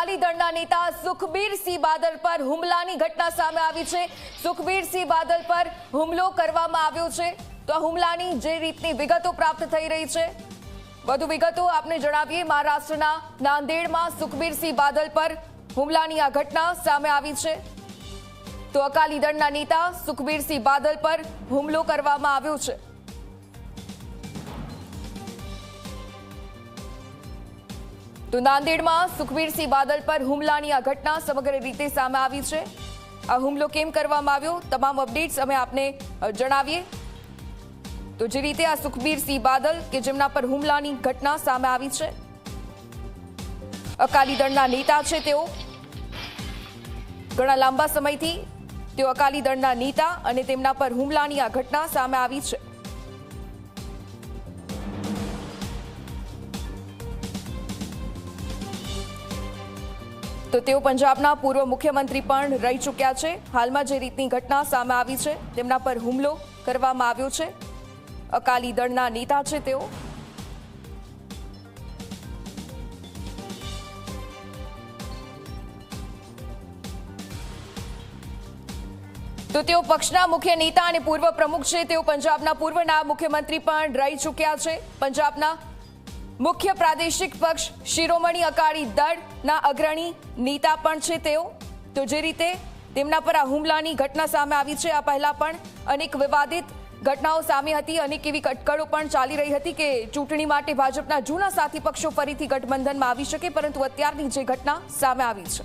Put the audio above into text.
અકાલી દળના નેતા સુખબીરસિંહ બાદલ પર હુમલાની ઘટના સામે આવી છે। સુખબીરસિંહ બાદલ પર હુમલો કરવામાં આવ્યો છે। તો આ હુમલાની જે રીતની વિગતો પ્રાપ્ત થઈ રહી છે, વધુ વિગતો આપને જણાવીએ। મહારાષ્ટ્રના નાંદેડમાં સુખબીરસિંહ બાદલ પર હુમલાની આ ઘટના સામે આવી છે। તો અકાલી દળના નેતા સુખબીરસિંહ બાદલ પર હુમલો કરવામાં આવ્યો છે। તો નાંદેડમાં સુખબીરસિંહ બાદલ પર હુમલાની આ ઘટના સમગ્ર રીતે સામે આવી છે। આ હુમલો કેમ કરવામાં આવ્યો, તમામ અપડેટ્સ અમે આપને જણાવીએ। તો જે રીતે આ સુખબીરસિંહ બાદલ કે જેમના પર હુમલાની ઘટના સામે આવી છે, અકાલી દળના નેતા છે તેઓ, ઘણા લાંબા સમયથી તેઓ અકાલી દળના નેતા અને તેમના પર હુમલાની આ ઘટના સામે આવી છે। તો તેઓ પંજાબના પૂર્વ મુખ્યમંત્રી પણ રહી ચૂક્યા છે। હાલમાં જે રીતની ઘટના સામે આવી છે, તેમના પર હુમલો કરવામાં આવ્યો છે। અકાલી દળના નેતા છે તેઓ। તો તેઓ પક્ષના મુખ્ય નેતા અને પૂર્વ પ્રમુખ છે। તેઓ પંજાબના પૂર્વ નાયબ મુખ્યમંત્રી પણ રહી ચૂક્યા છે। પંજાબના મુખ્ય પ્રાદેશિક પક્ષ શિરોમણી અકાલી દળના અગ્રણી નેતા પણ છે તેઓ। તો જે રીતે તેમના પર આ હુમલાની ઘટના સામે આવી છે, આ પહેલા પણ અનેક વિવાદિત ઘટનાઓ સામે હતી, અનેક એવી કટકળો પણ ચાલી રહી હતી કે ચૂંટણી માટે ભાજપના જૂના સાથી પક્ષો ફરીથી ગઠબંધનમાં આવી શકે, પરંતુ અત્યારની જે ઘટના સામે આવી છે,